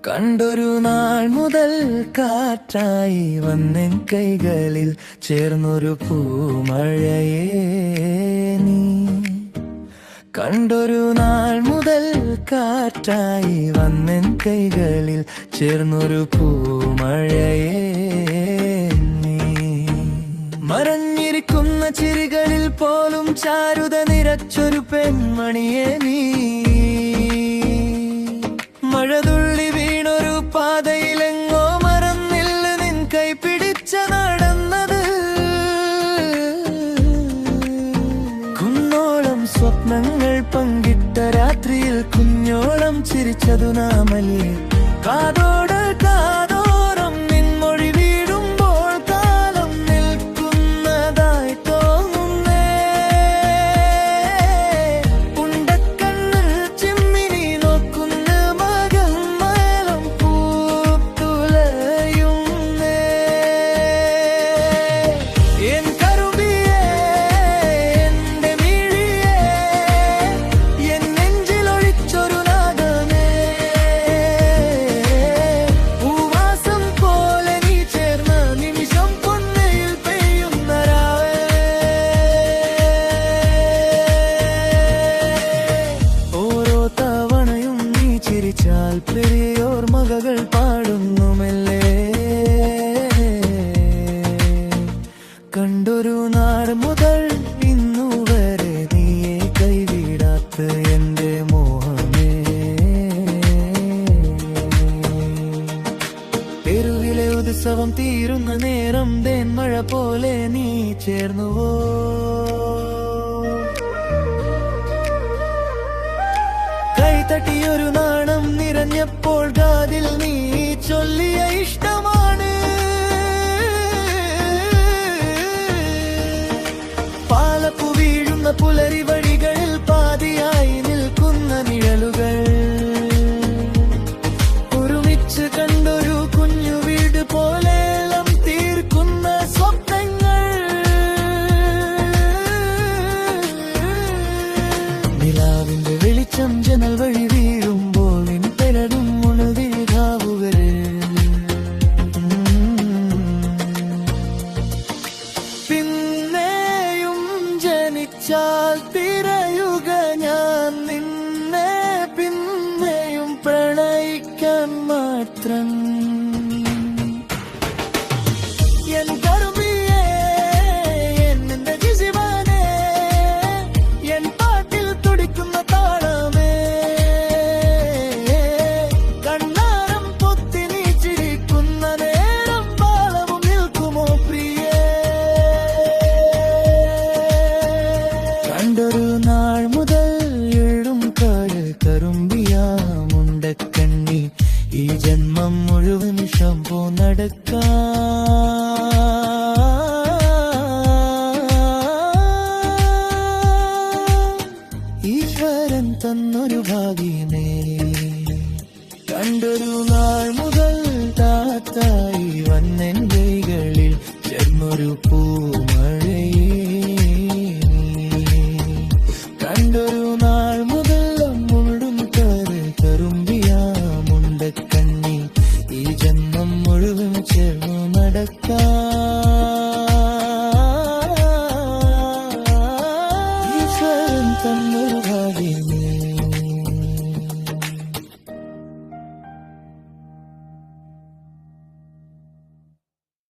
കണ്ടൊരു നാൾ മുതൽ കാറ്റായി വന്നെൻ കൈകളിൽ ചേർന്നൊരു പൂമഴയേ നീ. കണ്ടൊരു നാൾ മുതൽ കാറ്റായി വന്നെൻ കൈകളിൽ ചേർന്നൊരു പൂമഴയേ നീ. മറഞ്ഞിരിക്കുന്ന ചിരികളിൽ പോലും ചാരുത നിറച്ചൊരു പെൺമണിയേ നീ. മഴതുള്ളി വീണൊരു പാതയിലെങ്ങോ മറന്നില്ല നിൻ കൈ പിടിച്ച നടന്നത്. കുന്നോളം സ്വപ്നങ്ങൾ പങ്കിട്ട രാത്രിയിൽ കുഞ്ഞോളം ചിരിച്ചതു നാമല്ലേ. കാതോട് കാതോരം നിൻമൊഴി വീടുമ്പോൾ കാലം നിൽക്കുന്നതായി തോന്നുന്നേ. ഉണ്ടക്കണ്ണിൽ ചിമ്മിനി നോക്കുന്ന മകൾ മലം പൂത്തുലയുന്നേ. എൻ കരുവിയേ എന്റെ മിഴിയേ എൻ നെഞ്ചിലൊഴിച്ചൊരു നാഗമേ. പൂവാസം പോലെ നീ ചേർന്ന നിമിഷം പൊന്നയിൽ പെയ്യുന്ന രാവേ. ഓരോ തവണയും നീ ചിരിച്ചാൽ പ്രിയോർമകൾ പാടുന്നു മെല്ലെ. കണ്ടൊരു നാൾ മുതൽ ഇന്നു വരെ നീയെ കൈവിടാത്ത എന്റെ മോഹമേ. തെരുവിലെ ഉത്സവം തീരുന്ന നേരം തേന്മഴ പോലെ നീ ചേർന്നുവോ. കൈതട്ടിയൊരു നാണം നിറഞ്ഞപ്പോൾ കാതിൽ നീ ചൊല്ലിയ ഇഷ്ടമാണ്. പാലപ്പു വീഴുന്ന പുലരി വഴികളിൽ പാതിയായി നിൽക്കുന്ന നിഴലുകൾ. ഒരുമിച്ച് കണ്ടൊരു കുഞ്ഞു വീട് പോലെല്ലാം തീർക്കുന്ന സ്വപ്നങ്ങൾ. നിലാവിന്റെ വെളിച്ചം ജനൽ വഴി വീഴുമ്പോൾ നിൻ പെരടും ഉണവിൽ കാവുകൾ. പിന്നെയും ജനിച്ചാൽ തിരയുക ഞാൻ നിന്നെ, പിന്നെയും പ്രണയിക്കാൻ മാത്രം. എൻ കരുവിയേ എന്നെ ജിസിവാനേ എൻ പാട്ടിൽ തുടിക്കുന്ന താളമേ. കണ്ണാരം പൊത്തി നീ ചിരിക്കുന്ന നേരം പാളവും നിൽക്കുമോ പ്രിയേ. കണ്ടൊരു നാൾ മുതൽ എഴും കാട് കറുമ്പിയാമുണ്ടക്കണ്ണി ഈ ജന്മം മുഴുവൻ ശംഭോ ഈശ്വരൻ തന്നൊരു ഭാഗ്യമേ. കണ്ടൊരു നാൾ മുതൽ താത്തായി വന്നെൻ കൈകളിൽ ചേർന്നൊരു പൂമഴയേ നീ. കണ്ടൊരു നാൾ മുതൽ മുഴുവൻ കറുമ്പിയാമുണ്ടക്കണ്ണി ഈ ജന്മം മുഴുവൻ ചേർന്നു നടക്കാം.